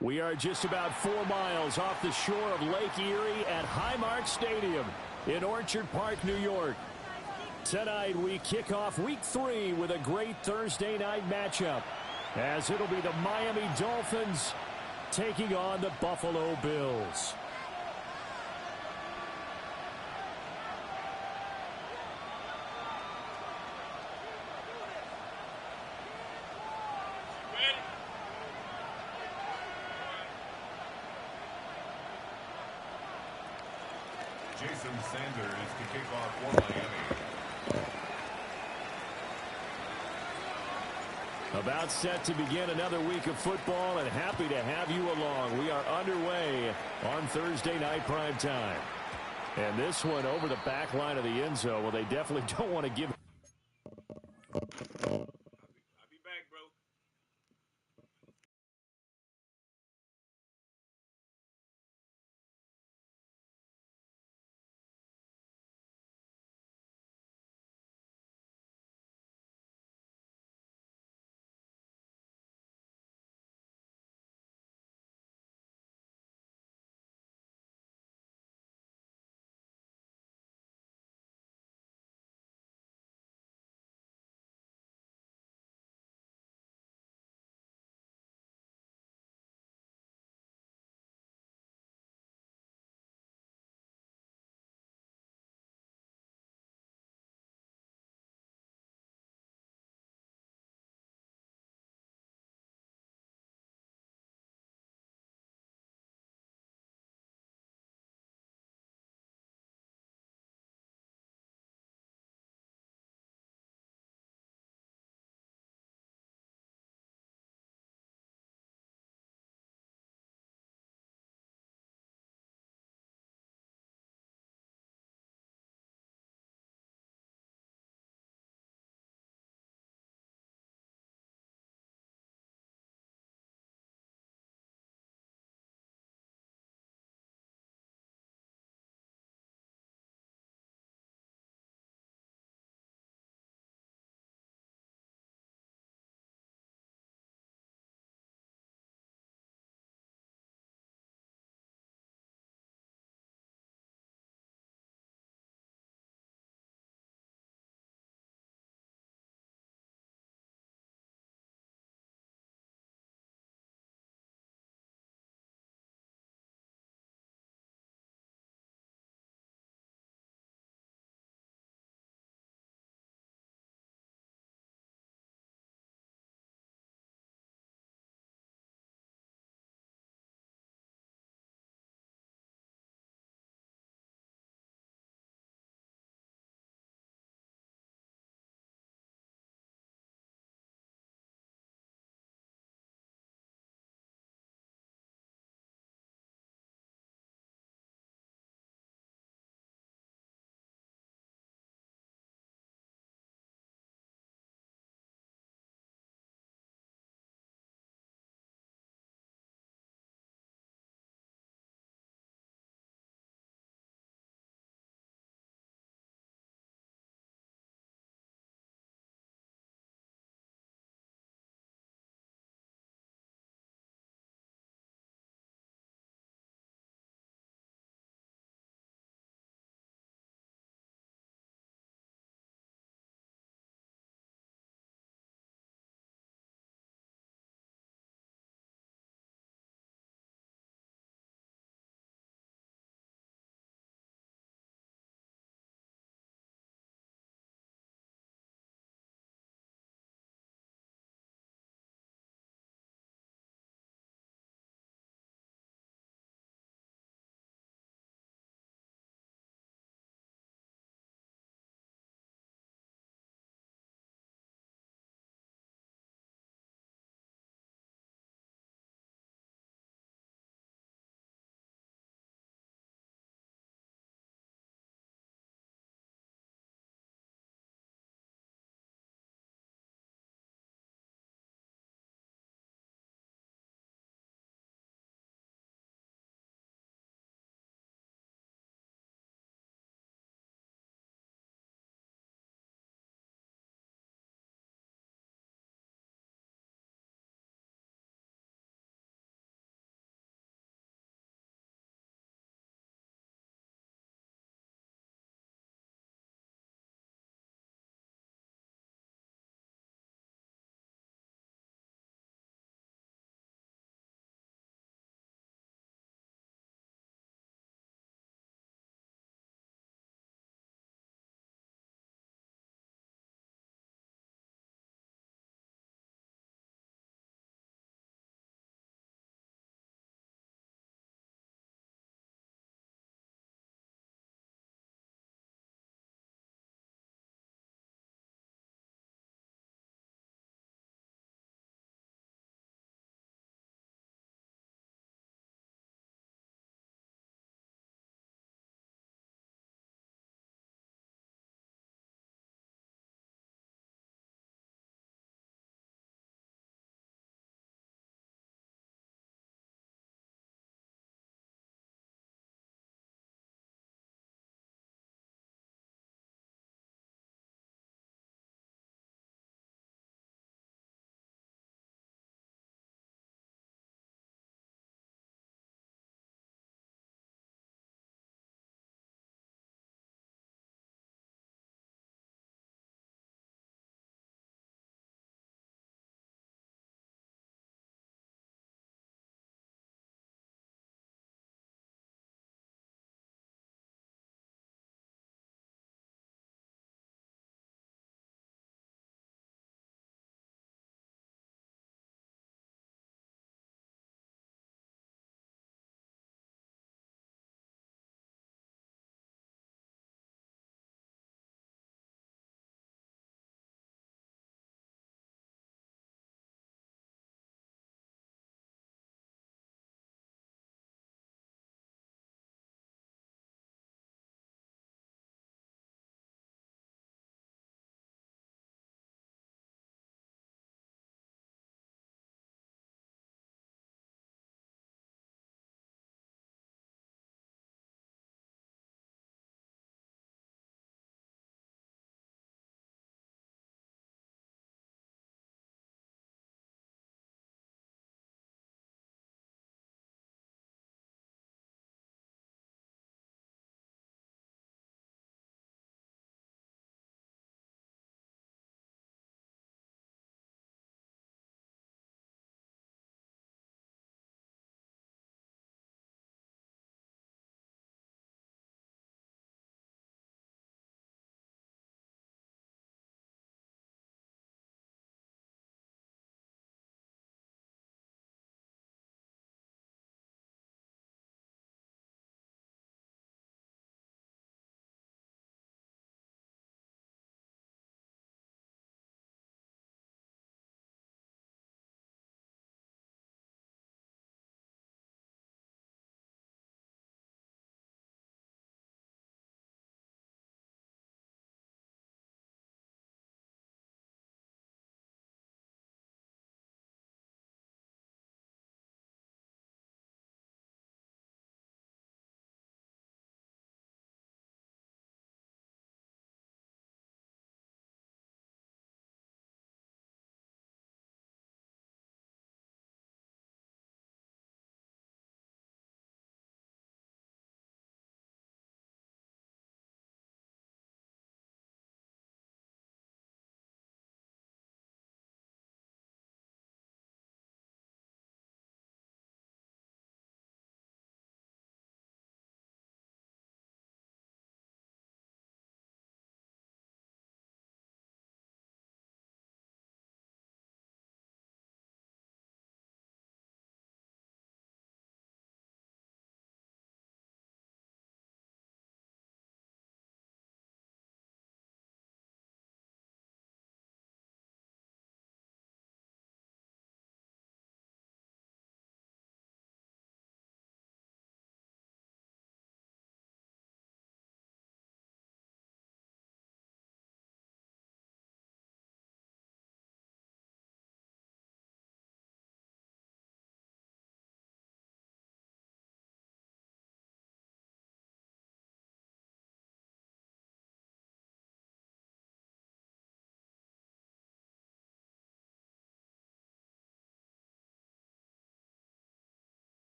We are just about 4 miles off the shore of Lake Erie at Highmark Stadium in Orchard Park, New York. Tonight we kick off week 3 with a great Thursday night matchup, as it'll be the Miami Dolphins taking on the Buffalo Bills. Jason Sanders to kick off for Miami. About set to begin another week of football, and happy to have you along. We are underway on Thursday night prime time. And this one over the back line of the end zone. Well, they definitely don't want to give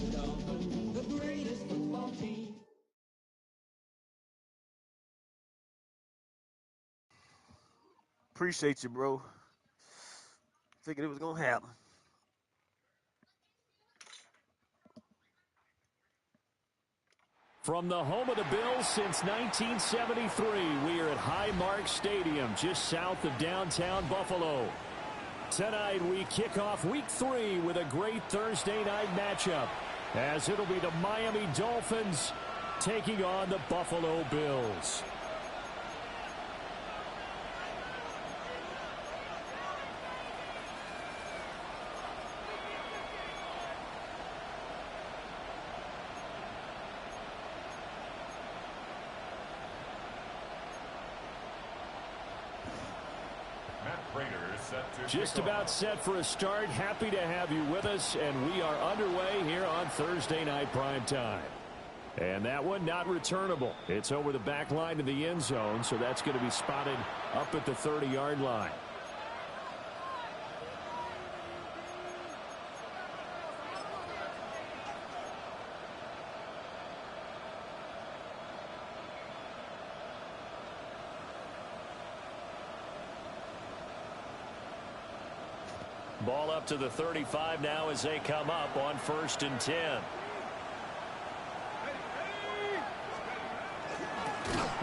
The greatest football team. Appreciate you, bro. Figured it was going to happen. From the home of the Bills since 1973, we are at Highmark Stadium, just south of downtown Buffalo. Tonight, we kick off Week 3 with a great Thursday night matchup, as it'll be the Miami Dolphins taking on the Buffalo Bills. Just about set for a start. Happy to have you with us, and we are underway here on Thursday Night Primetime. And that one not returnable. It's over the back line of the end zone, so that's going to be spotted up at the 30-yard line. Ball up to the 35 now as they come up on 1st and 10.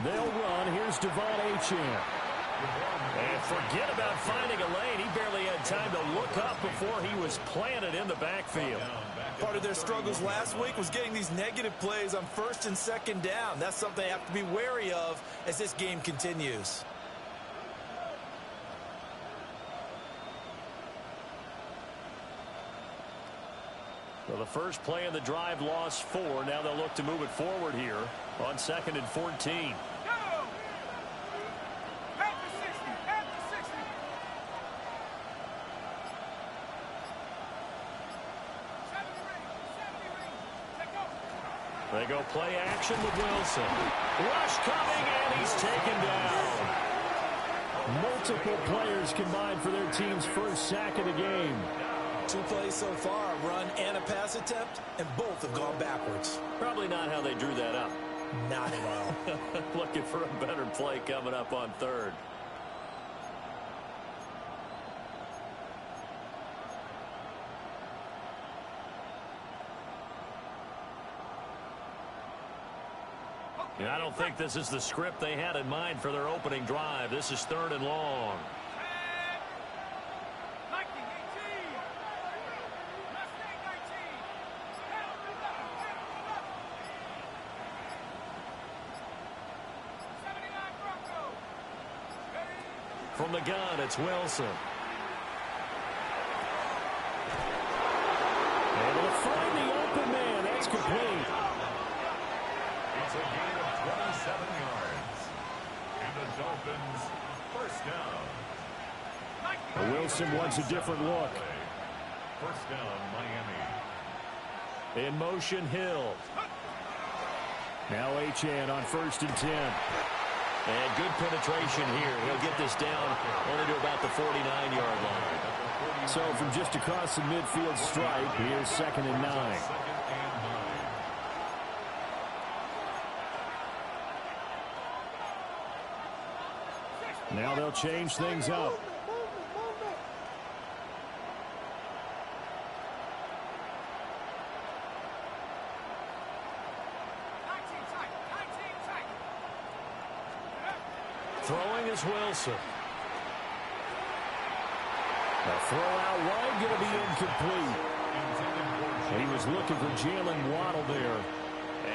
They'll run. Here's Dno27. And forget about finding a lane. He barely had time to look up before he was planted in the backfield. Part of their struggles last week was getting these negative plays on 1st and 2nd down. That's something they have to be wary of as this game continues. Well, the first play of the drive lost 4. Now they'll look to move it forward here on 2nd and 14. They go play action with Wilson. Rush coming, and he's taken down. Multiple players combined for their team's first sack of the game. 2 plays so far, a run and a pass attempt, and both have gone backwards. Probably not how they drew that up. Not at all. Looking for a better play coming up on 3rd. I don't think this is the script they had in mind for their opening drive. This is 3rd and long. From the gun, it's Wilson. Able to find the open man. That's complete. It's a gain of 27 yards. And the Dolphins first down. Wilson wants a different look. First down, Miami. In motion, Hill. Now Achane on 1st and 10. And good penetration here. He'll get this down only to about the 49-yard line. So from just across the midfield stripe, here's 2nd and 9. Now they'll change things up. Throwing is Wilson. A throw out wide, going to be incomplete. He was looking for Jalen Waddle there.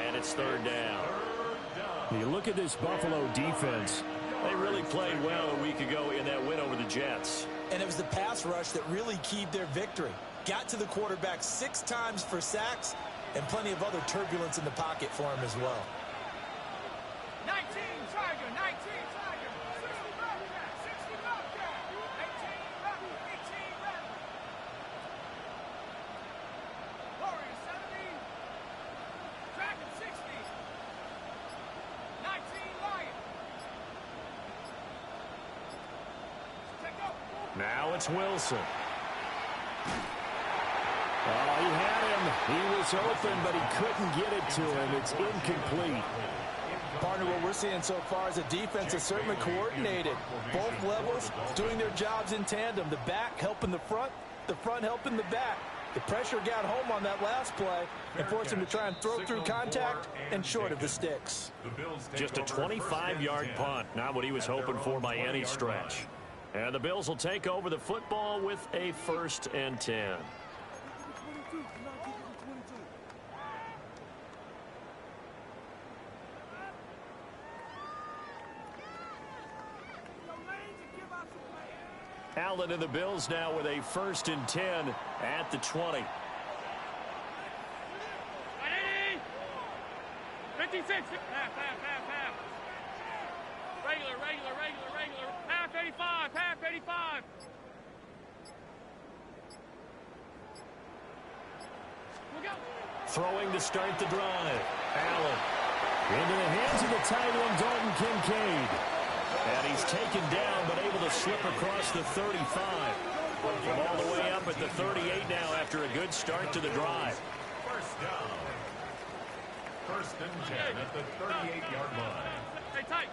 And it's 3rd down. You look at this Buffalo defense. They really played well a week ago in that win over the Jets. And it was the pass rush that really keyed their victory. Got to the quarterback 6 times for sacks and plenty of other turbulence in the pocket for him as well. 19 Tiger, 19 Tiger, 60 Bobcat, 60 Bobcat, 18 Rebel, 18 Rebel. Warrior 70, Dragon 60, 19 Lion. Now it's Wilson. Oh, he had him. He was open, but he couldn't get it to him. It's incomplete. Partner, what we're seeing so far is the defense is certainly coordinated. Both levels doing their jobs in tandem. The back helping the front helping the back. The pressure got home on that last play and forced him to try and throw through contact and short of the sticks. Just a 25-yard punt. Not what he was hoping for by any stretch. And the Bills will take over the football with a 1st and 10. Allen and the Bills now with a 1st and 10 at the 20. 56. Half. Regular. Half 85. We'll go. Throwing to start the drive. Allen into the hands of the tight end, Dalton Kincaid. And he's taken down, but able to slip across the 35. From all the way up at the 38 now after a good start to the drive. First down. 1st and 10 at the 38-yard line. Hey, tight.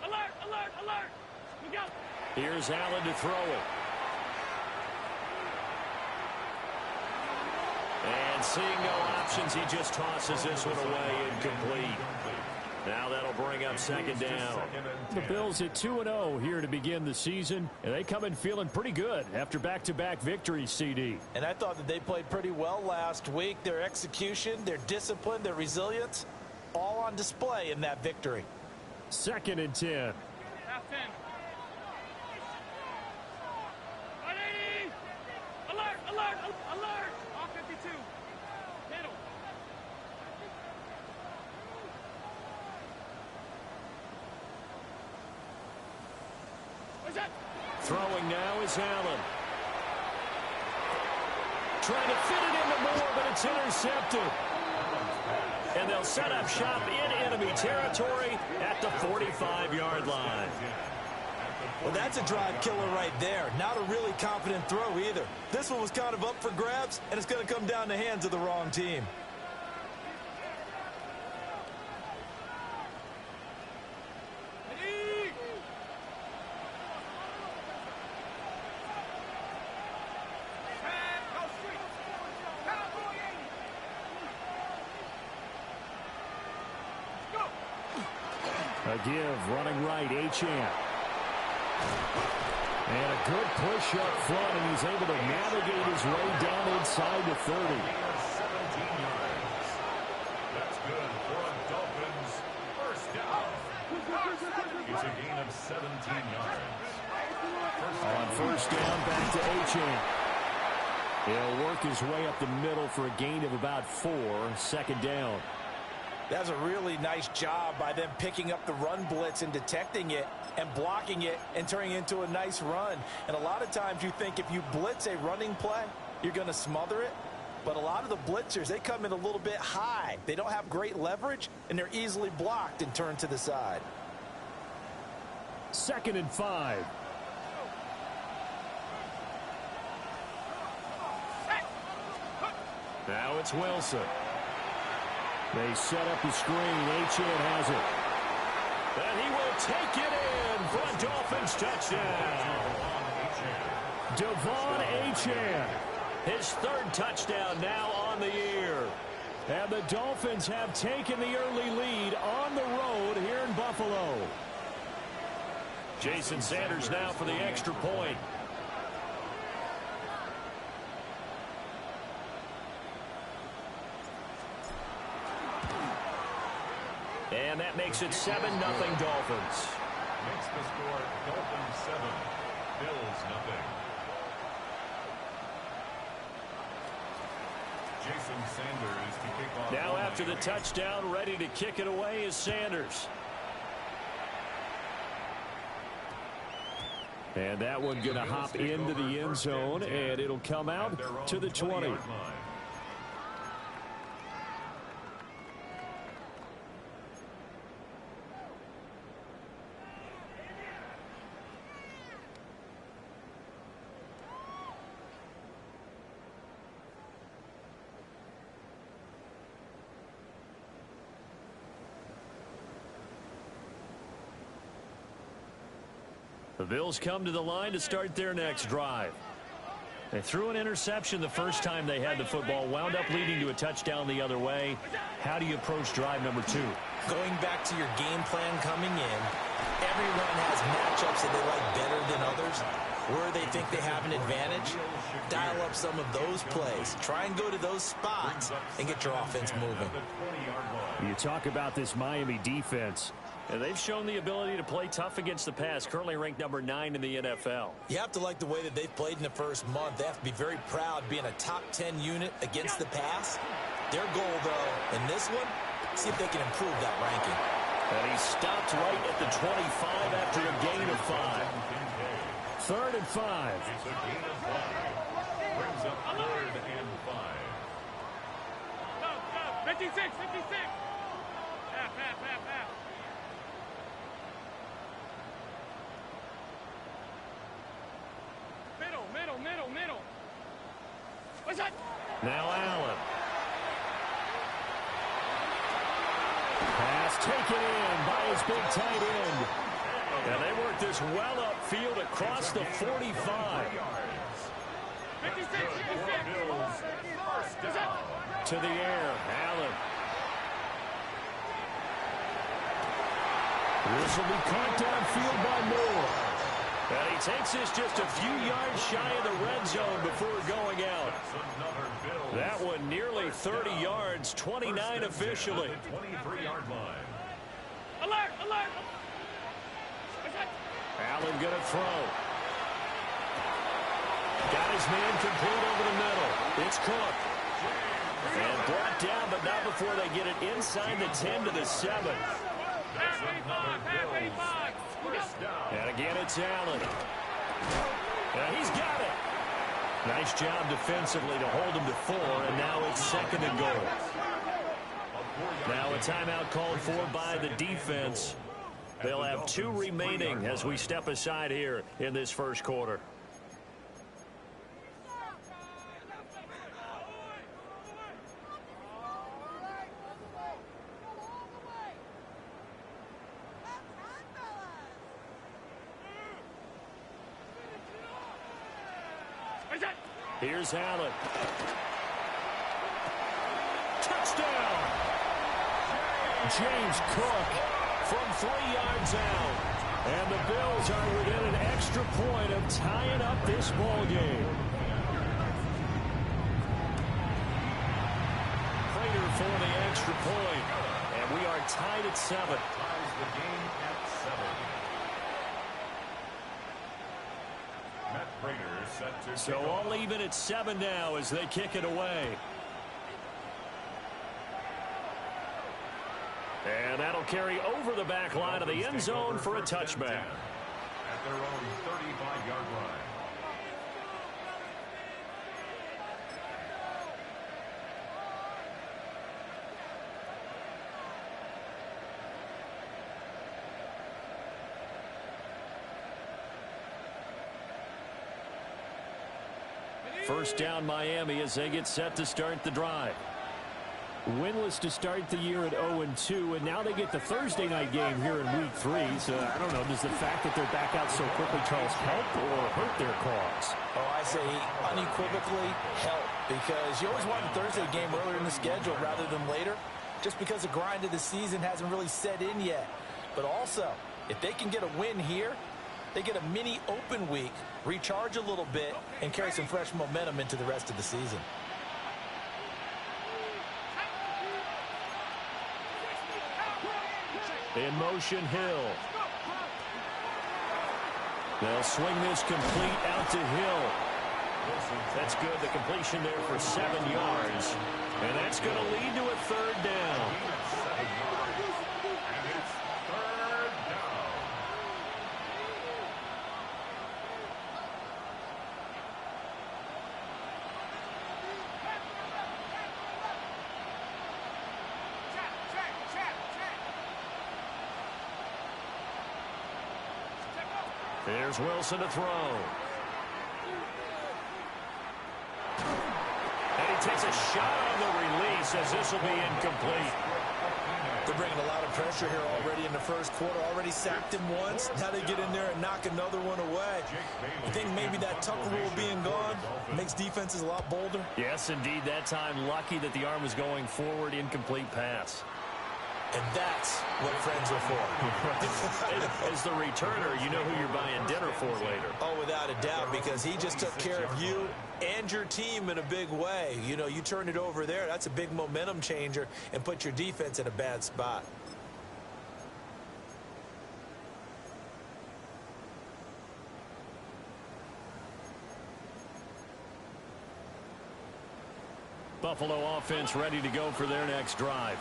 Alert. We go. Here's Allen to throw it. And seeing no options, he just tosses this one away incomplete. Now that'll bring up 2nd down. The Bills at 2-0 here to begin the season. And they come in feeling pretty good after back-to-back victories, CD. And I thought that they played pretty well last week. Their execution, their discipline, their resilience, all on display in that victory. 2nd and 10. Half 10. 180. Alert. All 52. Middle. What's that? Throwing now is Allen. Trying to fit it into Moore, but it's intercepted. And they'll set up shop in enemy territory at the 45-yard line. Well, that's a drive killer right there. Not a really confident throw either. This one was kind of up for grabs, and it's going to come down the hands of the wrong team. A give, running right, Achane. And a good push up front, and he's able to navigate his way down inside the 30. 17 yards. That's good for a Dolphins 1st down. It's a gain of 17 yards. On 1st down, back to Achane. He'll work his way up the middle for a gain of about 4. 2nd down. That's a really nice job by them picking up the run blitz and detecting it and blocking it and turning it into a nice run. And a lot of times you think if you blitz a running play, you're going to smother it. But a lot of the blitzers, they come in a little bit high. They don't have great leverage, and they're easily blocked and turned to the side. 2nd and 5. Now it's Wilson. They set up the screen. Achane has it. And he will take it in for a Dolphins touchdown. Devon Achane. His 3rd touchdown now on the year. And the Dolphins have taken the early lead on the road here in Buffalo. Jason Sanders now for the extra point. And that makes it 7-0 Dolphins. Makes the score Dolphins 7, Bills 0. Jason Sanders to kick off. Now after the touchdown, ready to kick it away is Sanders. And that one going to hop into the end zone, and it'll come out to the 20. The Bills come to the line to start their next drive. They threw an interception the first time they had the football, wound up leading to a touchdown the other way. How do you approach drive number 2? Going back to your game plan coming in, everyone has matchups that they like better than others. Where they think they have an advantage, dial up some of those plays. Try and go to those spots and get your offense moving. You talk about this Miami defense, and they've shown the ability to play tough against the pass, currently ranked number 9 in the NFL. You have to like the way that they've played in the first month. They have to be very proud being a top 10 unit against the pass. Their goal, though, in this one, see if they can improve that ranking. And he stopped right at the 25 after a gain of 5. 3rd and 5. It's a gain of 5. Brings up 3rd and 5. Go. 56, 56. Half. Middle. What's that? Now Allen. Pass taken in by his big tight end. And they work this well upfield across the 45. 56. To the air, Allen. This will be caught downfield by Moore. And he takes this just a few yards shy of the red zone before going out. That one nearly 30 yards, 29 officially. 23-yard line. Alert. Allen going to throw. Got his man complete over the middle. It's Cook. And brought down, but not before they get it inside the 10 to the 7. Half 85. And again, it's Allen. And he's got it. Nice job defensively to hold him to 4, and now it's 2nd and goal. Now a timeout called for by the defense. They'll have 2 remaining as we step aside here in this first quarter. Here's Allen. Touchdown! James Cook from 3 yards out. And the Bills are within an extra point of tying up this ball game. Prater for the extra point. And we are tied at 7. Ties the game at 7. Matt Prater set to So kick off. all even at 7 now as they kick it away. And that'll carry over the back line of the end zone for a touchback. At their own 35-yard line. First down Miami as they get set to start the drive. Winless to start the year at 0-2, and now they get the Thursday night game here in week 3. So I don't know, does the fact that they're back out so quickly, Charles, help or hurt their cause? Oh, I say unequivocally help, because you always want a Thursday game earlier in the schedule rather than later, just because the grind of the season hasn't really set in yet. But also, if they can get a win here, they get a mini open week, recharge a little bit, and carry some fresh momentum into the rest of the season. In motion, Hill. They'll swing this complete out to Hill. That's good. The completion there for 7 yards. And that's going to lead to a 3rd down. And it's 3rd down. There's Wilson to throw. And he takes a shot on the release as this will be incomplete. They're bringing a lot of pressure here already in the first quarter. Already sacked him once. Now they get in there and knock another one away. I think maybe that tuck rule being gone makes defenses a lot bolder. Yes, indeed. That time, lucky that the arm was going forward. Incomplete pass. And that's what friends are for. As the returner, you know who you're buying dinner for later. Oh, without a doubt, because he just took care of you and your team in a big way. You know, you turn it over there, that's a big momentum changer, and put your defense in a bad spot. Buffalo offense ready to go for their next drive.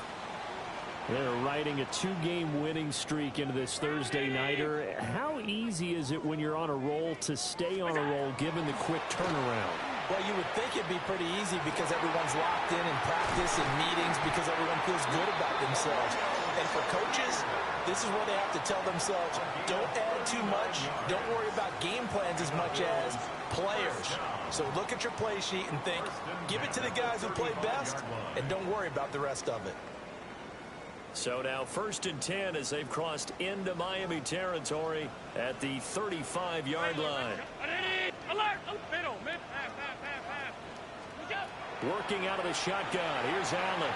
They're riding a 2-game winning streak into this Thursday nighter. How easy is it when you're on a roll to stay on a roll given the quick turnaround? Well, you would think it'd be pretty easy because everyone's locked in practice and meetings because everyone feels good about themselves. And for coaches, this is where they have to tell themselves, don't add too much. Don't worry about game plans as much as players. So look at your play sheet and think, give it to the guys who play best, and don't worry about the rest of it. So now 1st and 10 as they've crossed into Miami territory at the 35-yard line. Alert! Middle, pass. Working out of the shotgun. Here's Allen.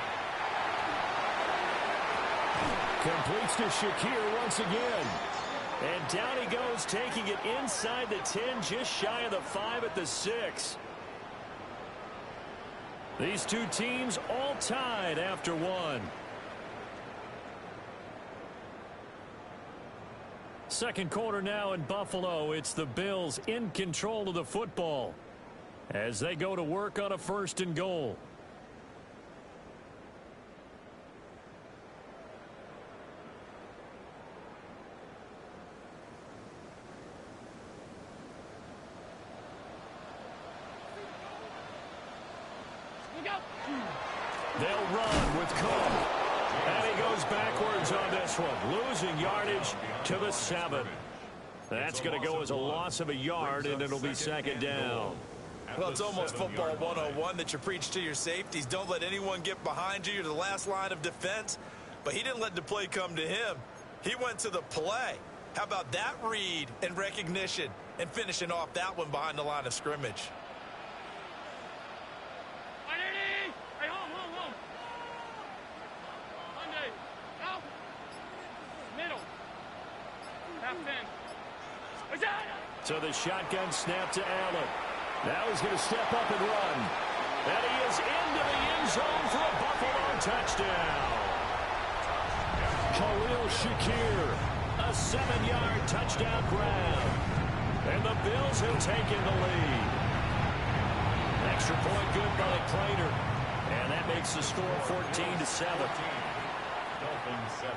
Completes to Shakir once again. And down he goes, taking it inside the 10, just shy of the 5 at the 6. These two teams all tied after one. Second quarter now in Buffalo. It's the Bills in control of the football as they go to work on a 1st and goal. They'll run with Cook. And he goes backwards on this one, losing yardage to the 7. That's going to go as a loss of a yard, and it'll be 2nd down. Well, it's almost football 101 that you preach to your safeties. Don't let anyone get behind you. You're the last line of defense. But he didn't let the play come to him. He went to the play. How about that read and recognition and finishing off that one behind the line of scrimmage? So the shotgun snap to Allen. Now he's going to step up and run. And he is into the end zone for a Buffalo touchdown. Khalil Shakir, a 7-yard touchdown grab. And the Bills have taken the lead. Extra point good by Prater. And that makes the score 14-7. Dolphins 7.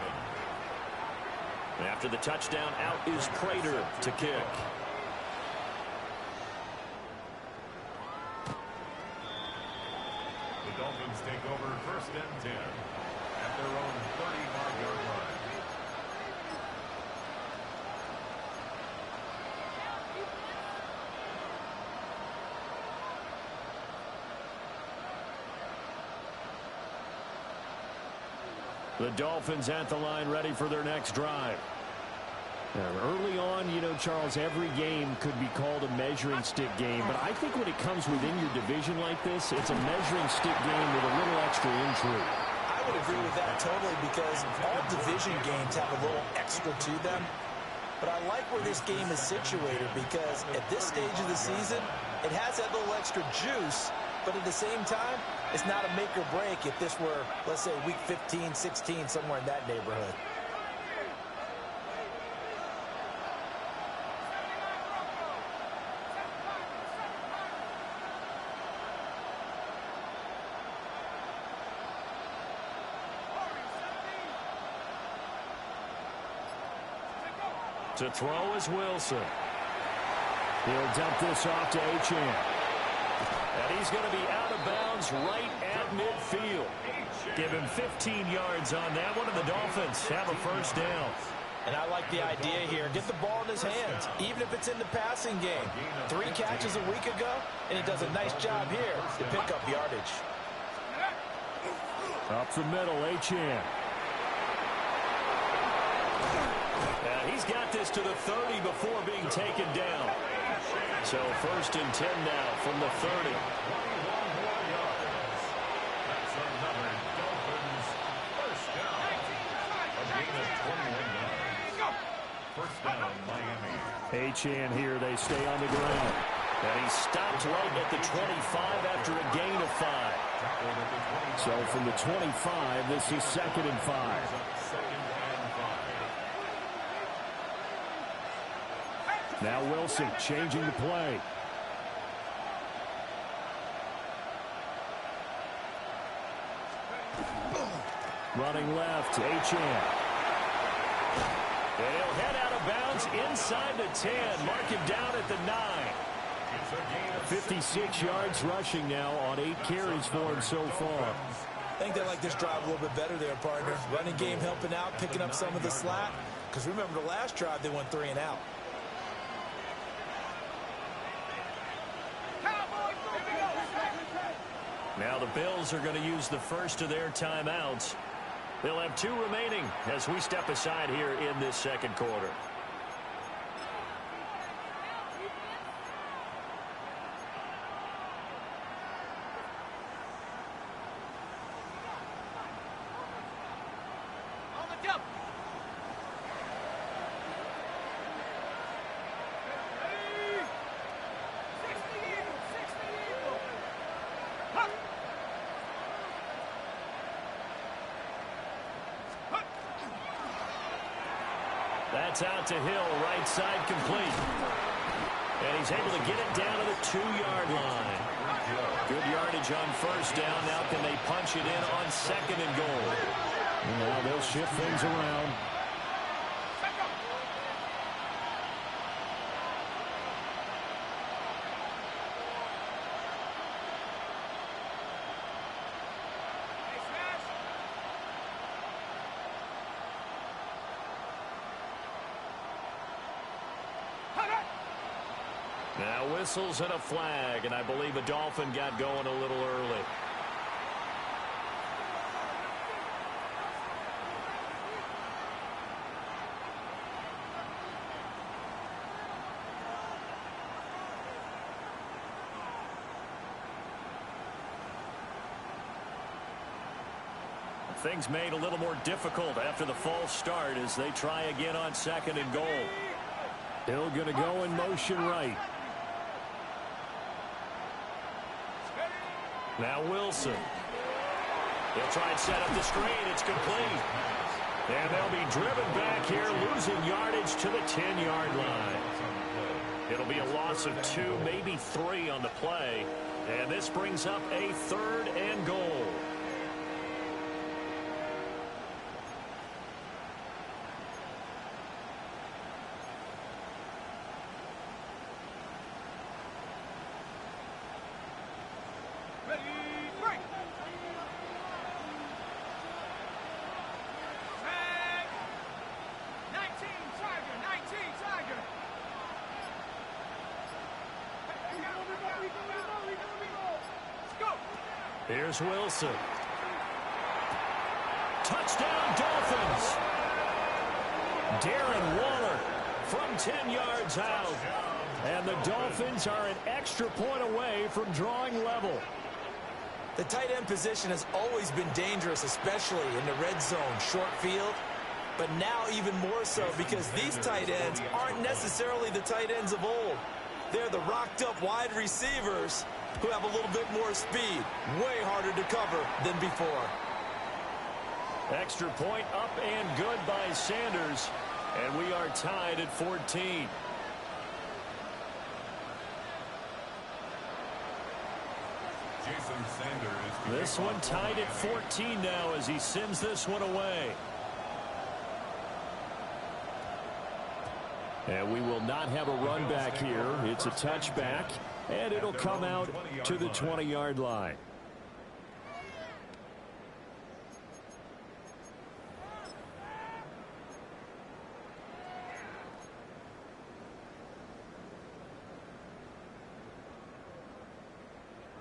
After the touchdown, out is Prater to kick. The Dolphins take over 1st and 10 at their own 35-yard line. The Dolphins at the line ready for their next drive. Early on, you know, Charles, every game could be called a measuring stick game, but I think when it comes within your division like this, it's a measuring stick game with a little extra intrigue. I would agree with that totally because all division games have a little extra to them. But I like where this game is situated because at this stage of the season, it has that little extra juice, but at the same time, it's not a make or break if this were, let's say, week 15, 16, somewhere in that neighborhood. To throw is Wilson. He'll dump this off to Achane. And he's going to be out of bounds right at midfield. Give him 15 yards on that one, and the Dolphins have a 1st down. And I like the idea here. Get the ball in his hands, even if it's in the passing game. 3 catches a week ago, and he does a nice job here to pick up yardage. Up the middle, Achane. He's got this to the 30 before being taken down. So 1st and 10 now from the 30. 21 more yards. That's another Dolphins first down. A gain of 21 yards. First down, Miami. Achane here. They stay on the ground. And he stopped right at the 25 after a gain of 5. So from the 25, this is 2nd and 5. Now Wilson changing the play. Running left, Achane. And he'll head out of bounds inside the 10. Mark him down at the 9. 56 yards rushing now on 8 carries for him so far. I think they like this drive a little bit better there, partner. Running game helping out, picking up some of the slack. Because remember the last drive, they went 3 and out. Now the Bills are going to use the first of their timeouts. They'll have 2 remaining as we step aside here in this 2nd quarter. That's out to Hill, right side complete. And he's able to get it down to the 2-yard line. Good yardage on 1st down. Now can they punch it in on 2nd and goal? Well, they'll shift things around. Now whistles and a flag, and I believe a Dolphin got going a little early. Things made a little more difficult after the false start as they try again on 2nd and goal. Hill going to go in motion right. Now Wilson. He'll try and set up the screen. It's complete. And they'll be driven back here, losing yardage to the 10-yard line. It'll be a loss of 2, maybe 3 on the play. And this brings up a 3rd and goal. Here's Wilson. Touchdown, Dolphins. Darren Waller from 10 yards out. And the Dolphins are an extra point away from drawing level. The tight end position has always been dangerous, especially in the red zone, short field. But now even more so because these tight ends aren't necessarily the tight ends of old. They're the rocked-up wide receivers who have a little bit more speed. Way harder to cover than before. Extra point up and good by Sanders. And we are tied at 14. This one tied at 14 now as he sends this one away. And we will not have a run back here. It's a touchback, and it'll come out to the 20-yard line.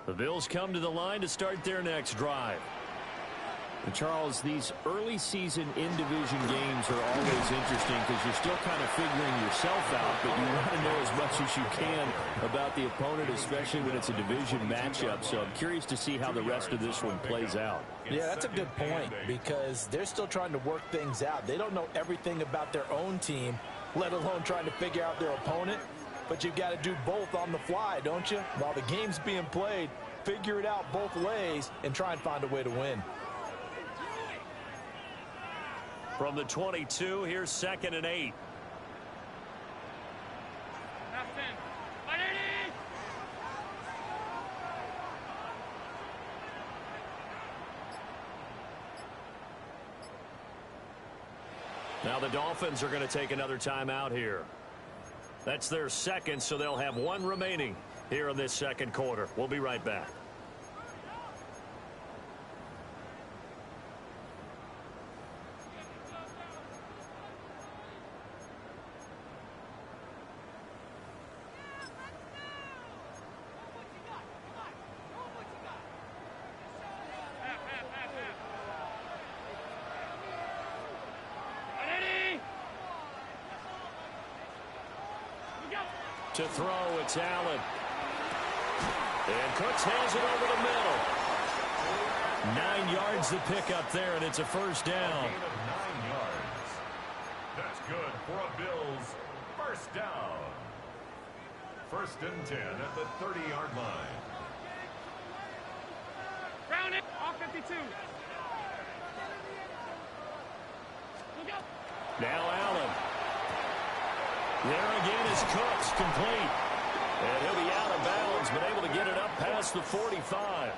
The Bills come to the line to start their next drive. And Charles, these early season in-division games are always interesting because you're still kind of figuring yourself out, but you want to know as much as you can about the opponent, especially when it's a division matchup. So I'm curious to see how the rest of this one plays out. Yeah, that's a good point because they're still trying to work things out. They don't know everything about their own team, let alone trying to figure out their opponent. But you've got to do both on the fly, don't you? While the game's being played, figure it out both ways and try and find a way to win. From the 22, here's 2nd and 8. Now the Dolphins are going to take another timeout here. That's their second, so they'll have one remaining here in this second quarter. We'll be right back. To throw, it's Allen. And Cooks has it over the middle. 9 yards to pick up there, and it's a first down. 9 yards. That's good for a Bills first down. 1st and 10 at the 30-yard line. Round it. All 52. Now Allen. There again is Cooks, complete. And he'll be out of bounds, but able to get it up past the 45.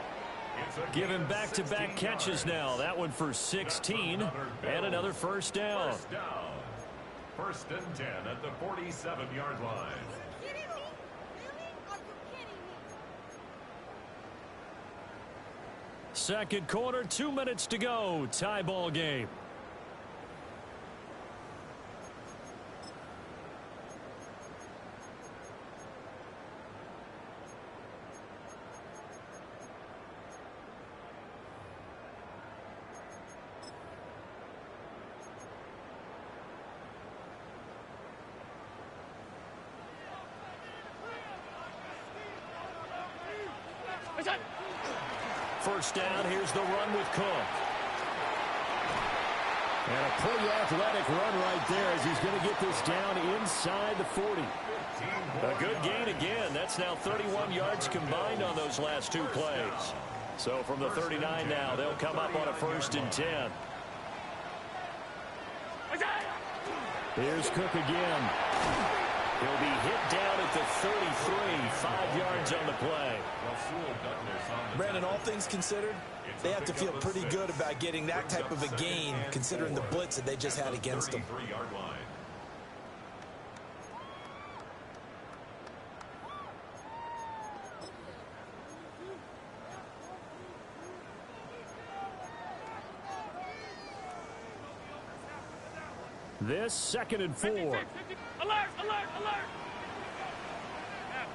Give him back-to-back catches now. That one for 16, and another first down. 1st and 10 at the 47-yard line. Second quarter, 2 minutes to go. Tie ball game. First down, here's the run with Cook. And a pretty athletic run right there as he's going to get this down inside the 40. A good gain again. That's now 31 yards combined on those last 2 plays. So from the 39 now, they'll come up on a 1st and 10. Here's Cook again. He'll be hit down at the 33, 5 yards on the play. Brandon, all things considered, they have to feel pretty good about getting that type of a gain considering the blitz that they just had against them. This 2nd and 4. Alert, alert, alert. Half.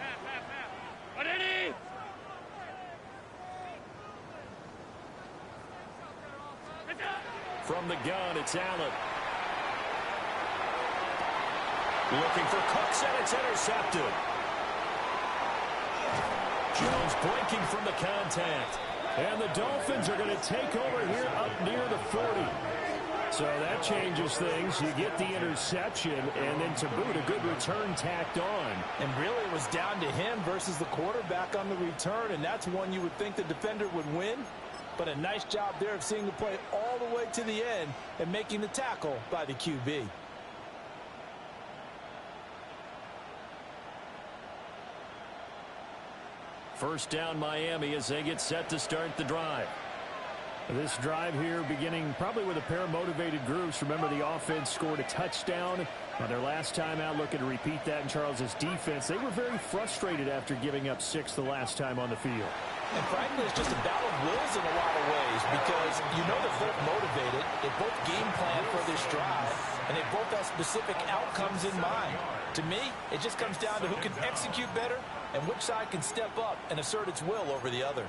Ready? From the gun, it's Allen. Looking for Cooks, and it's intercepted. Jones breaking from the contact. And the Dolphins are going to take over here up near the 40. So that changes things. You get the interception, and then to boot, a good return tacked on. And really, it was down to him versus the quarterback on the return, and that's one you would think the defender would win. But a nice job there of seeing the play all the way to the end and making the tackle by the QB. First down, Miami, as they get set to start the drive. This drive here beginning probably with a pair of motivated groups. Remember, the offense scored a touchdown on their last time out, looking to repeat that in Charles's defense. They were very frustrated after giving up 6 the last time on the field. And frankly, it's just a battle of wills in a lot of ways because you know they're both motivated. They both game plan for this drive, and they both have specific outcomes in mind. To me, it just comes down to who can execute better and which side can step up and assert its will over the other.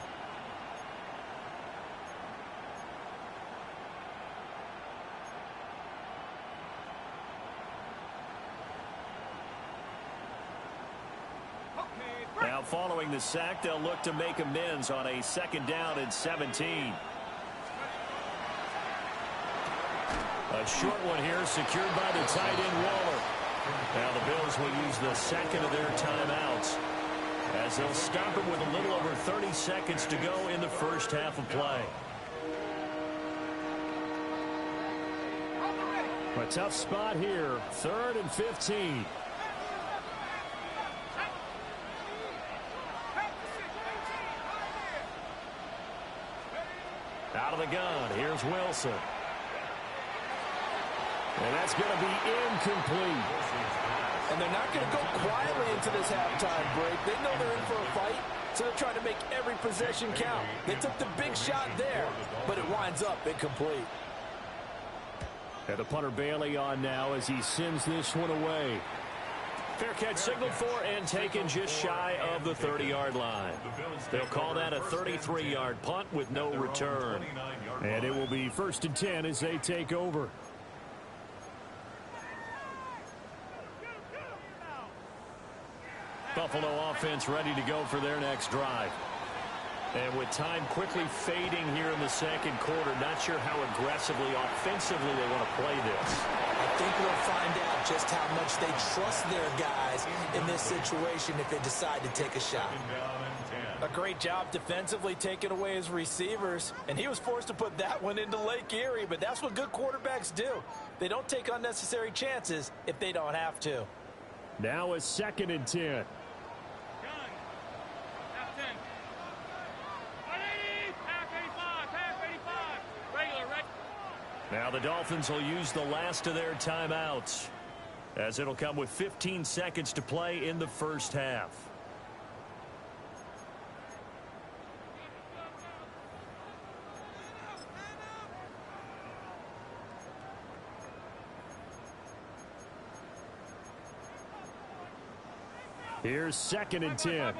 following the sack, they'll look to make amends on a 2nd down and 17. A short one here, secured by the tight end Waller. Now the Bills will use the 2nd of their timeouts as they'll stop it with a little over 30 seconds to go in the first half of play. A tough spot here, 3rd and 15. Out of the gun, here's Wilson. And that's going to be incomplete. And they're not going to go quietly into this halftime break. They know they're in for a fight, so they're trying to make every possession count. They took the big shot there, but it winds up incomplete. And the punter Bailey on now as he sends this one away. Fair catch signaled for and taken just shy of the 30-yard line. They'll call that a 33-yard punt with no return. And it will be 1st and 10 as they take over. Buffalo offense ready to go for their next drive. And with time quickly fading here in the 2nd quarter, not sure how aggressively, offensively they want to play this. I think we'll find out just how much they trust their guys in this situation if they decide to take a shot. A great job defensively taking away his receivers, and he was forced to put that one into Lake Erie, but that's what good quarterbacks do. They don't take unnecessary chances if they don't have to. Now a 2nd and 10. Now the Dolphins will use the last of their timeouts as it'll come with 15 seconds to play in the first half. Here's 2nd and 10.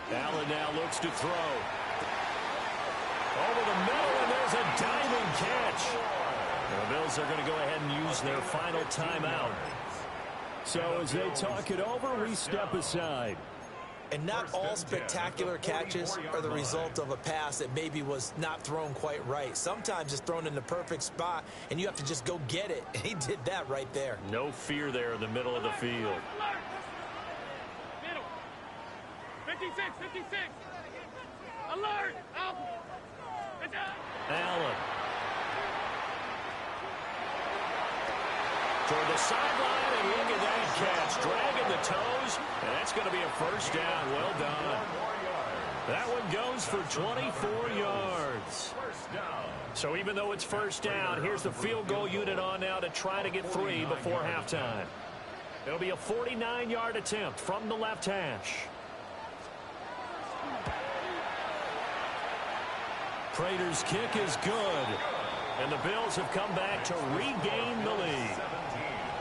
Allen now looks to throw. Over the middle, and there's a diving catch. And the Bills are going to go ahead and use their final timeout. So as they talk it over, we step aside. And not all spectacular catches are the result of a pass that maybe was not thrown quite right. Sometimes it's thrown in the perfect spot, and you have to just go get it. And he did that right there. No fear there in the middle of the field. 56, 56. Alert! Out! It's out! Allen. Toward the sideline, and look at that catch. Dragging the toes, and that's going to be a 1st down. Well done. That one goes for 24 yards. So even though it's 1st down, here's the field goal unit on now to try to get 3 before halftime. It'll be a 49-yard attempt from the left hash. Prater's kick is good. And the Bills have come back to regain the lead.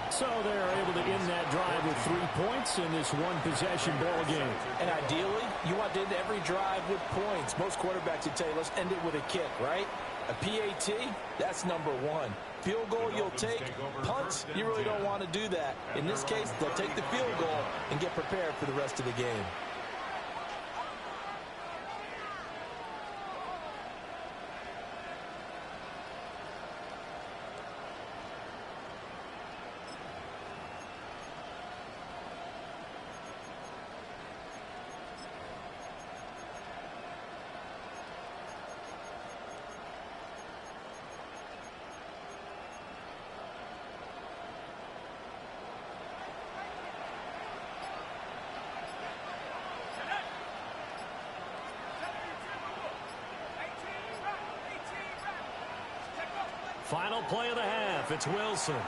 So they're able to end that drive with 3 points in this one-possession ball game. And ideally, you want to end every drive with points. Most quarterbacks would tell you, let's end it with a kick, right? A PAT, that's number 1. Field goal you'll take. Punts, you really don't want to do that. In this case, they'll take the field goal and get prepared for the rest of the game. Final play of the half. It's Wilson. And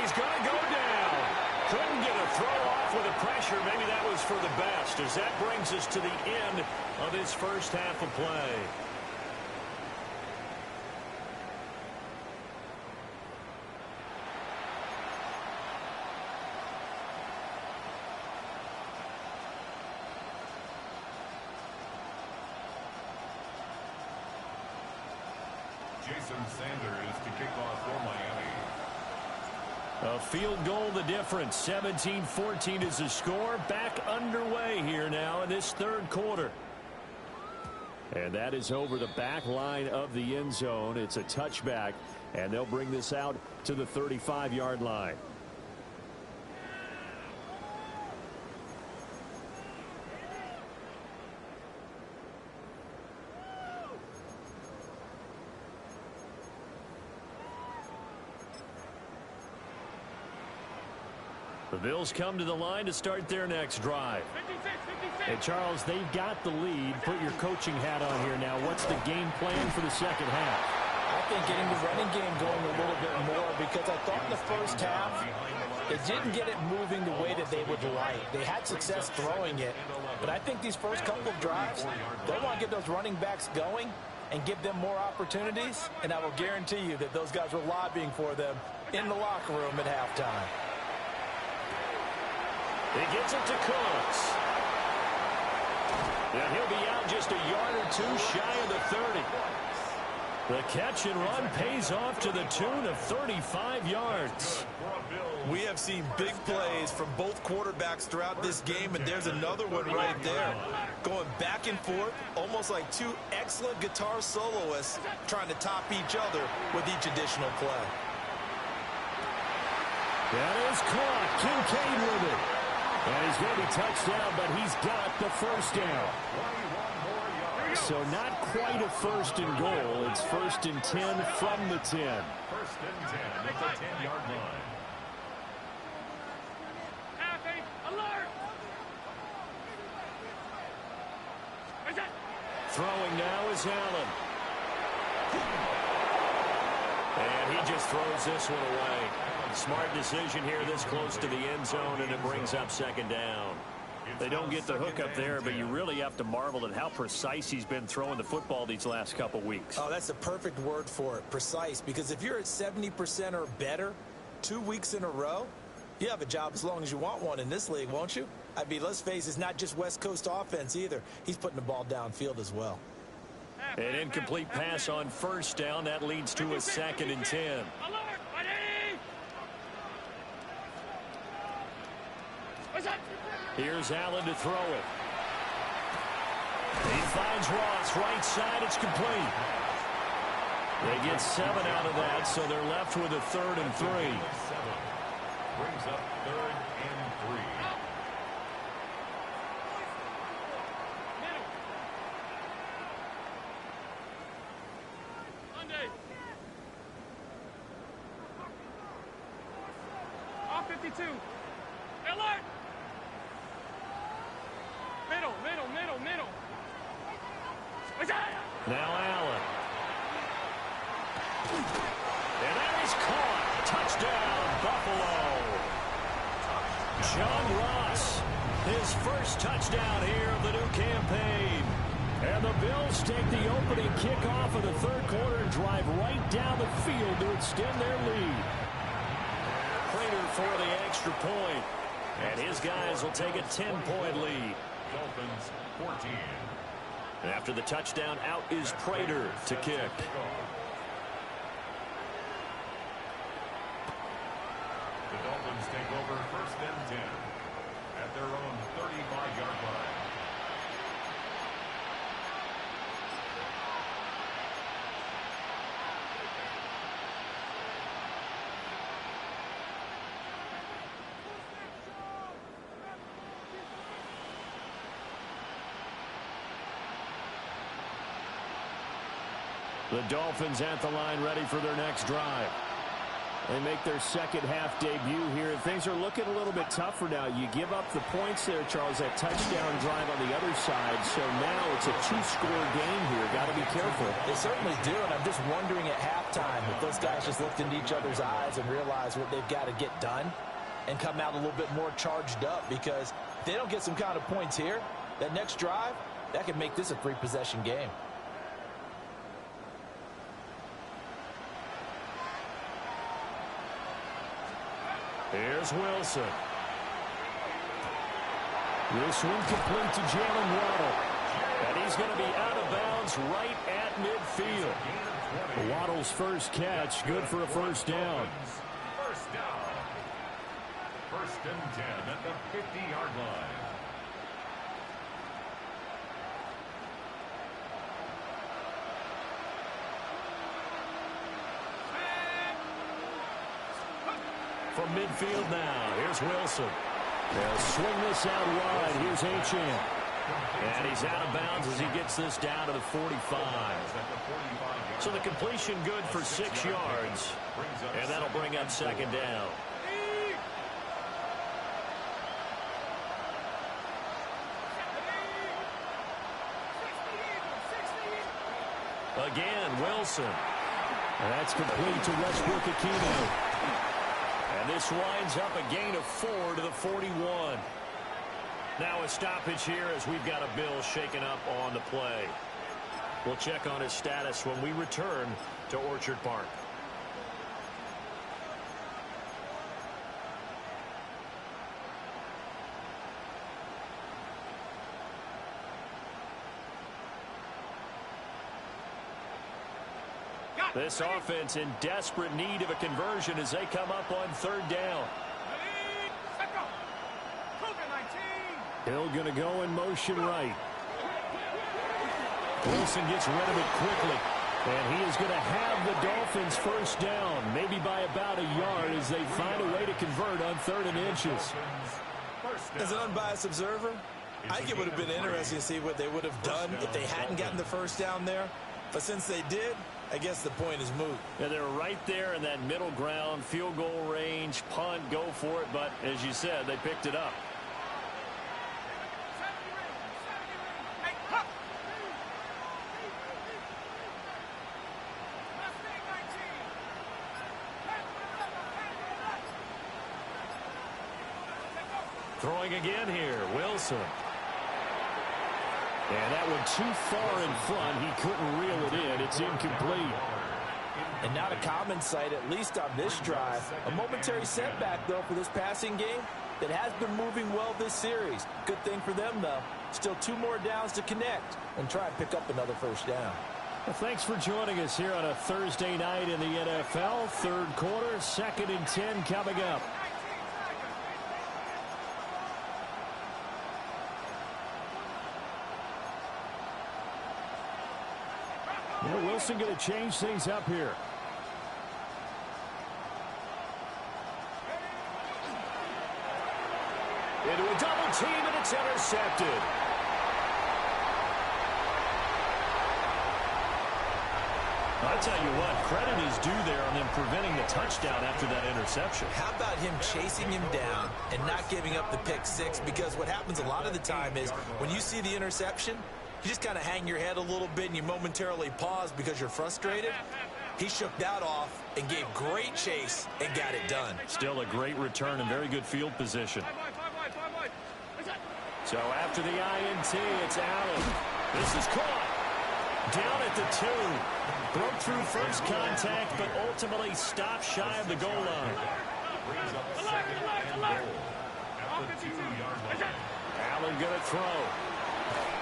he's going to go down. Couldn't get a throw off with the pressure. Maybe that was for the best, as that brings us to the end of this first half of play. Jason Sanders to kick off for Miami. A field goal the difference. 17-14 is the score. Back underway here now in this third quarter. And that is over the back line of the end zone. It's a touchback, and they'll bring this out to the 35-yard line. The Bills come to the line to start their next drive. 56, 56. And Charles, they've got the lead. Put your coaching hat on here now. What's the game plan for the second half? I think getting the running game going a little bit more, because I thought in the first half they didn't get it moving the way that they would like. They had success throwing it, but I think these first couple of drives, they want to get those running backs going and give them more opportunities, and I will guarantee you that those guys were lobbying for them in the locker room at halftime. He gets it to Cooks. And he'll be out just a yard or two shy of the 30. The catch and run pays off to the tune of 35 yards. We have seen big plays from both quarterbacks throughout this game, and there's another one right there. Going back and forth, almost like two excellent guitar soloists trying to top each other with each additional play. That is caught. Kincaid with it. And he's going to be touched down, but he's got the first down. So not quite a first and goal. It's 1st and 10 from the 10. 1st and 10 at the 10-yard line. Alert! Throwing now is Allen. And he just throws this one away. Smart decision here this close to the end zone, and it brings up 2nd down. They don't get the hook up there, but you really have to marvel at how precise he's been throwing the football these last couple weeks. Oh, that's the perfect word for it, precise, because if you're at 70% or better 2 weeks in a row, you have a job as long as you want one in this league, won't you? I mean, let's face it, it's not just West Coast offense either. He's putting the ball downfield as well. An incomplete pass on 1st down. That leads to a 2nd and 10. Alert! Ready! Here's Allen to throw it. He finds Ross right side. It's complete. They get 7 out of that, so they're left with a 3rd and 3. Brings up 3rd and 3. Monday. Off 52. Alert! Middle. Now Allen. And that is caught. Touchdown, Buffalo. John Ross, his first touchdown here of the new campaign. And the Bills take the opening kickoff of the third quarter and drive right down the field to extend their lead. Prater for the extra point. And his guys will take a 10-point lead. Dolphins 14. And after the touchdown, out is Prater to kick. The Dolphins take over 1st and 10 at their own 35-yard line. The Dolphins at the line, ready for their next drive. They make their second half debut here. Things are looking a little bit tougher now. You give up the points there, Charles, that touchdown drive on the other side. So now it's a 2-score game here. Got to be careful. They certainly do, and I'm just wondering at halftime if those guys just looked into each other's eyes and realized what they've got to get done and come out a little bit more charged up, because if they don't get some kind of points here, that next drive, that could make this a 3-possession game. Here's Wilson. This one complete to Jalen Waddle. And he's going to be out of bounds right at midfield. Waddle's first catch, good for a first down. First down. 1st and 10 at the 50-yard line. From midfield now, here's Wilson. They'll swing this out wide. Here's Achane. And he's out of bounds as he gets this down to the 45. So the completion good for 6 yards. And that'll bring up 2nd down. Again, Wilson. And that's complete to Westbrook-Ikhine. And this winds up a gain of 4 to the 41. Now a stoppage here as we've got a Bill shaken up on the play. We'll check on his status when we return to Orchard Park. This offense in desperate need of a conversion as they come up on 3rd down. Hill going to go in motion right. Wilson gets rid of it quickly. And he is going to have the Dolphins first down, maybe by about a yard as they find a way to convert on 3rd and inches. As an unbiased observer, I think it would have been interesting to see what they would have done if they hadn't gotten the first down there. But since they did, I guess the point is moot. Yeah, they're right there in that middle ground, field goal range, punt, go for it. But as you said, they picked it up. Throwing again here, Wilson. And that one too far in front. He couldn't reel it in. It's incomplete. And not a common sight, at least on this drive. A momentary setback, though, for this passing game that has been moving well this series. Good thing for them, though. Still 2 more downs to connect and try and pick up another first down. Well, thanks for joining us here on a Thursday night in the NFL. 3rd quarter, 2nd and 10 coming up. Well, Wilson going to change things up here. Into a double team, and it's intercepted. I'll tell you what, credit is due there on them preventing the touchdown after that interception. How about him chasing him down and not giving up the pick 6? Because what happens a lot of the time is when you see the interception, you just kind of hang your head a little bit and you momentarily pause because you're frustrated. He shook that off and gave great chase and got it done. Still a great return and very good field position. So after the INT, it's Allen. This is caught. Down at the 2. Broke through first contact, but ultimately stopped shy of the goal line. Allen going to throw.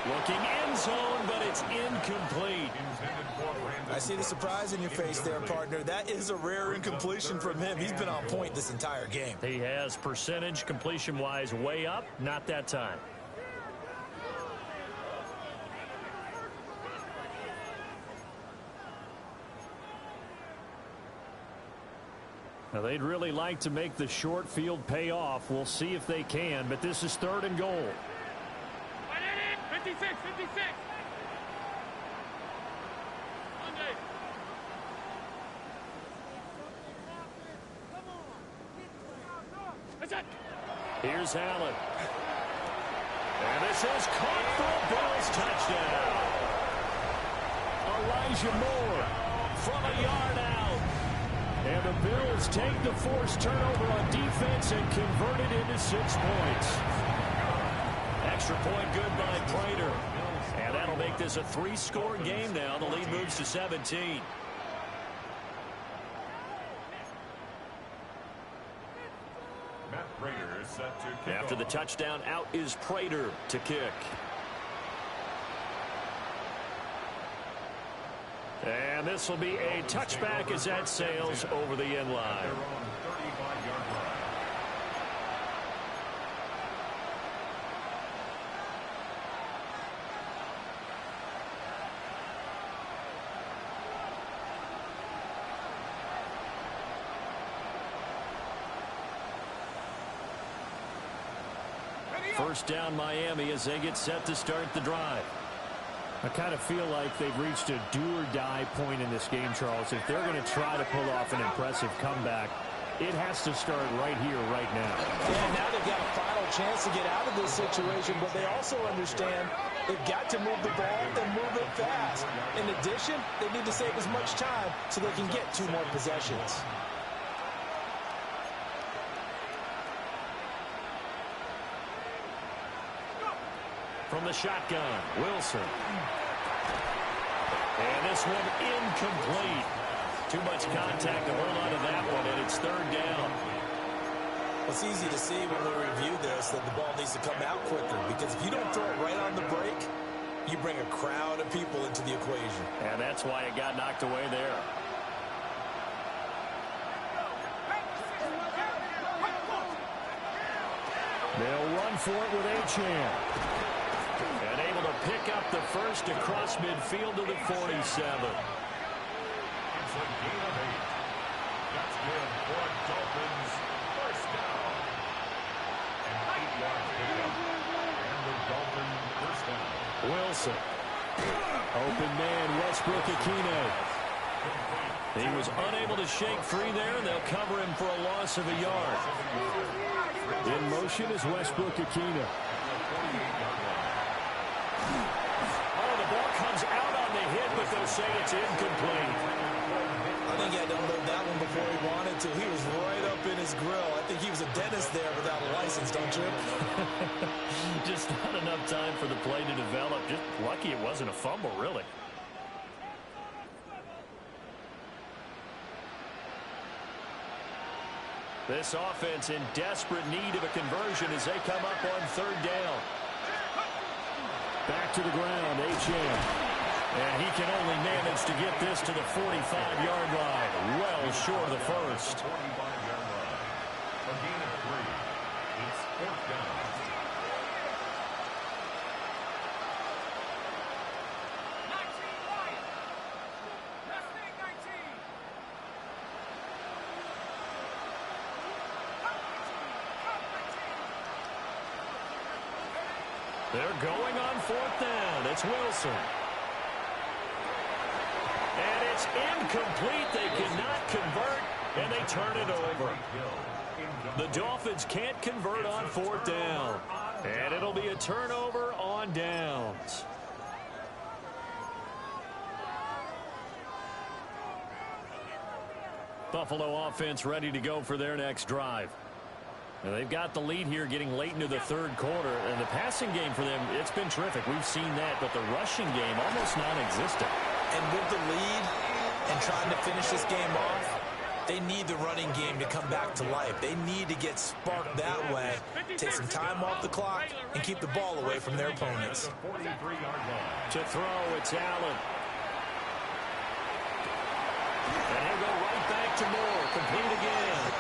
Looking end zone, but it's incomplete. I see the surprise in your face there, partner. That is a rare incompletion from him. He's been on point this entire game. He has percentage completion-wise way up, not that time. Now, they'd really like to make the short field pay off. We'll see if they can, but this is 3rd and goal. 56, 56. Here's Allen. And this is caught for a Bills touchdown. Elijah Moore from a yard out. And the Bills take the forced turnover on defense and convert it into 6 points. Extra point good by Prater. And that'll make this a 3-score game now. The lead moves to 17. Matt Prater is set to kick After the touchdown, out is Prater to kick. And this will be a touchback as that sails over the end line. First down Miami as they get set to start the drive. I kind of feel like they've reached a do-or-die point in this game, Charles. If they're going to try to pull off an impressive comeback, it has to start right here, right now. Yeah, now they've got a final chance to get out of this situation, but they also understand they've got to move the ball and move it fast. In addition, they need to save as much time so they can get 2 more possessions. From the shotgun, Wilson. And this one incomplete. Too much contact to hold on to that one, and it's 3rd down. It's easy to see when we review this that the ball needs to come out quicker, because if you don't throw it right on the break, you bring a crowd of people into the equation. And that's why it got knocked away there. They'll run for it with Achane. And able to pick up the first across midfield to the 47. It's a gain of 8. That's good for Dolphins. First down. And 8-yard pickup. And the Dolphins first down. Wilson. Open man, Westbrook-Ikhine. He was unable to shake free there, and they'll cover him for a loss of a yard. In motion is Westbrook-Ikhine. Oh, the ball comes out on the hit, but they'll say it's incomplete. I think he had to unload that one before he wanted to. He was right up in his grill. I think he was a dentist there without a license, don't you? Just not enough time for the play to develop. Just lucky it wasn't a fumble, really. This offense in desperate need of a conversion as they come up on 3rd down. Back to the ground, Achane. And he can only manage to get this to the 45-yard line. Well short of the first. 45-yard line. A gain of 3. It's 4th down. They're going on 4th down. It's Wilson. And it's incomplete. They cannot convert, and they turn it over. The Dolphins can't convert on 4th down. And it'll be a turnover on downs. Buffalo offense ready to go for their next drive. Now they've got the lead here getting late into the 3rd quarter, and the passing game for them, it's been terrific. We've seen that, but the rushing game almost non-existent. And with the lead and trying to finish this game off, they need the running game to come back to life. They need to get sparked that way, take some time off the clock, and keep the ball away from their opponents. To throw, it's Allen. And he'll go right back to Moore, complete again.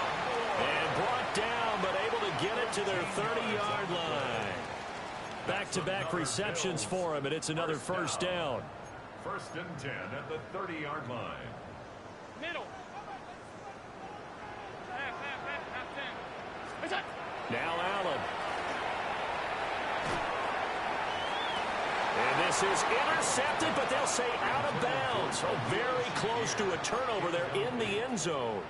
And brought down, but able to get it to their 30-yard line. Back-to-back receptions for him, and it's another first down. 1st and 10 at the 30-yard line. Middle. Half 10. Now Allen. And this is intercepted, but they'll say out of bounds. So very close to a turnover there in the end zone.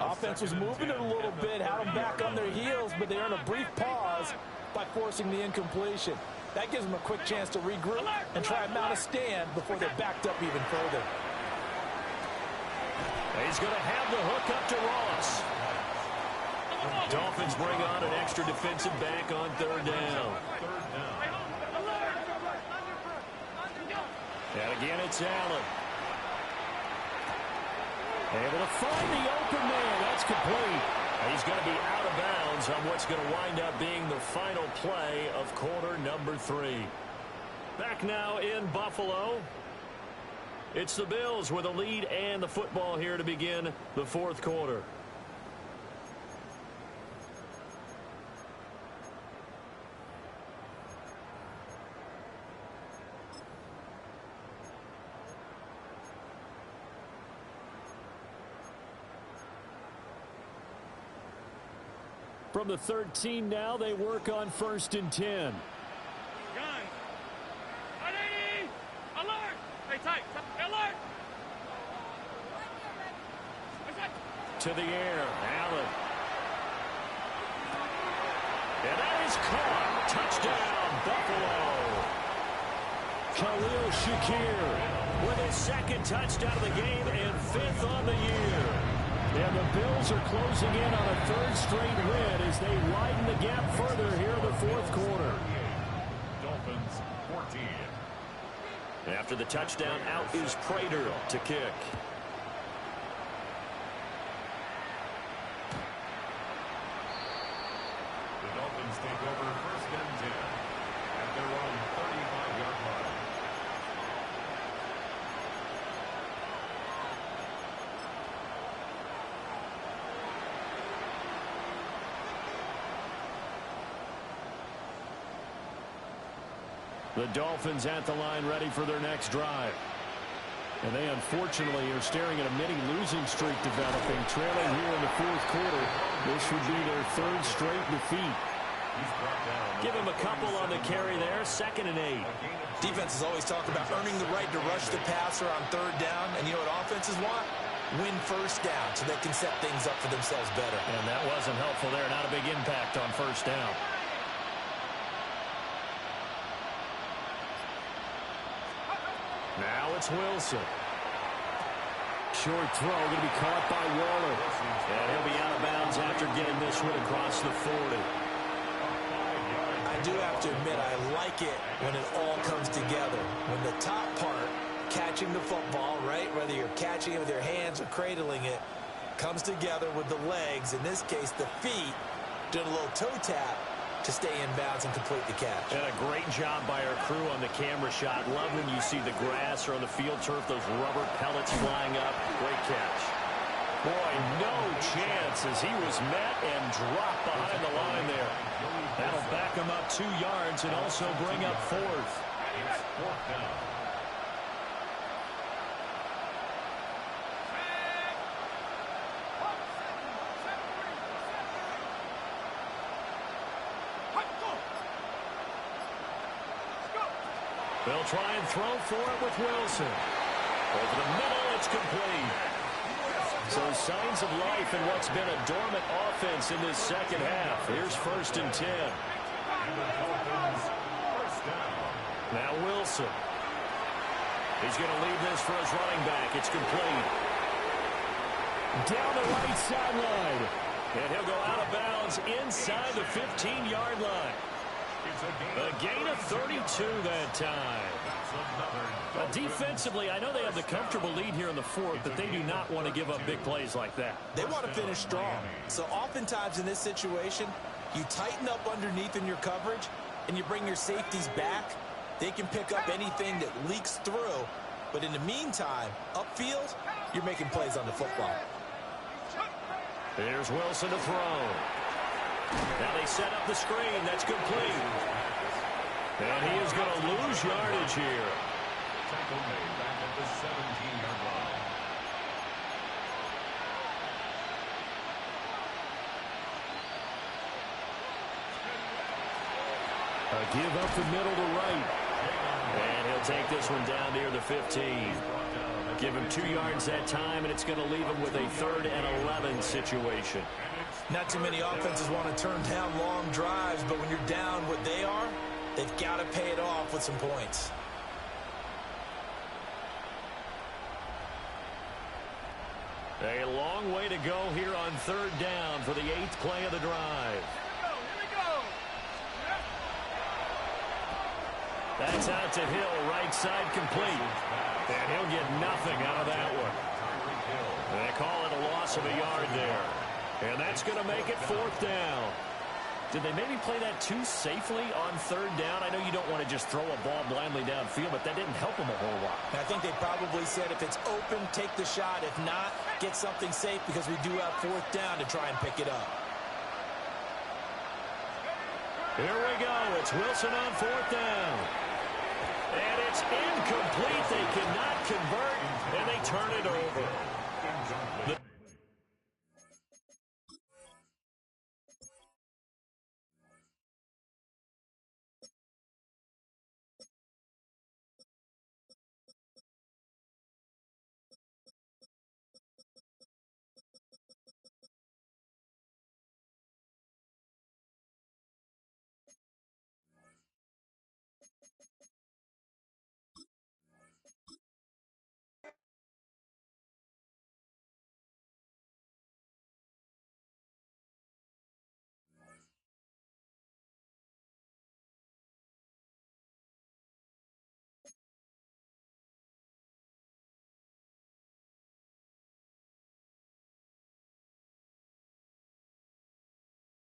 Offense was moving it a little bit, had them back on their heels, but they earn a brief pause by forcing the incompletion. That gives them a quick chance to regroup and try and mount a stand before they're backed up even further. He's going to have the hook up to Ross. Dolphins bring on an extra defensive back on 3rd down. And again, it's Allen. Able to find the open man. That's complete. He's going to be out of bounds on what's going to wind up being the final play of quarter number 3. Back now in Buffalo. It's the Bills with a lead and the football here to begin the fourth quarter. From the 13 now, they work on 1st and 10. Gun. Ready. Alert. Hey, tight. Alert. To the air. Allen. And that is caught. Touchdown, Buffalo. Khalil Shakir with his second touchdown of the game and 5th on the year. And the Bills are closing in on a 3rd straight win as they widen the gap further here in the fourth quarter. Dolphins 14. After the touchdown, out is Prater to kick. The Dolphins take over 1st and 10 at their own 35-yard line. The Dolphins at the line ready for their next drive. And they unfortunately are staring at a mini losing streak developing, trailing here in the fourth quarter. This would be their 3rd straight defeat. Give him a couple on the carry there, 2nd and 8. Defenses always talk about earning the right to rush the passer on 3rd down. And you know what offenses want? Win 1st down so they can set things up for themselves better. And that wasn't helpful there. Not a big impact on 1st down. Now it's Wilson. Short throw going to be caught by Waller. And he'll be out of bounds after getting this one across the 40. I do have to admit, I like it when it all comes together. When the top part, catching the football, right, whether you're catching it with your hands or cradling it, comes together with the legs, in this case the feet, doing a little toe tap to stay in bounds and complete the catch. And a great job by our crew on the camera shot. Love when you see the grass or on the field turf, those rubber pellets flying up. Great catch. Boy, no chance as he was met and dropped behind the line there. That'll back him up 2 yards and also bring up 4th. It's 4th down. They'll try and throw for it with Wilson. Over the middle, it's complete. So signs of life in what's been a dormant offense in this second half. Here's 1st and 10. Now Wilson. He's going to leave this for his running back. It's complete. Down the right sideline. And he'll go out of bounds inside the 15-yard line. A gain of 32 that time. Defensively, I know they have the comfortable lead here in the 4th, but they do not want to give up big plays like that. They want to finish strong. So oftentimes in this situation, you tighten up underneath in your coverage, and you bring your safeties back. They can pick up anything that leaks through. But in the meantime, upfield, you're making plays on the football. Here's Wilson to throw. Now they set up the screen. That's complete. And he is going to lose yardage here. Tackle made back at the 17-yard line. A give up the middle to right. And he'll take this one down near the 15. Give him 2 yards that time, and it's going to leave him with a 3rd and 11 situation. Not too many offenses want to turn down long drives, but when you're down what they are, they've got to pay it off with some points. A long way to go here on 3rd down for the 8th play of the drive. That's out to Hill, right side complete. And he'll get nothing out of that one. They call it a loss of a yard there. And that's going to make it 4th down. Did they maybe play that too safely on third down? I know you don't want to just throw a ball blindly downfield, but that didn't help them a whole lot. I think they probably said if it's open, take the shot. If not, get something safe because we do have fourth down to try and pick it up. Here we go. It's Wilson on fourth down. And it's incomplete. They cannot convert, and they turn it over.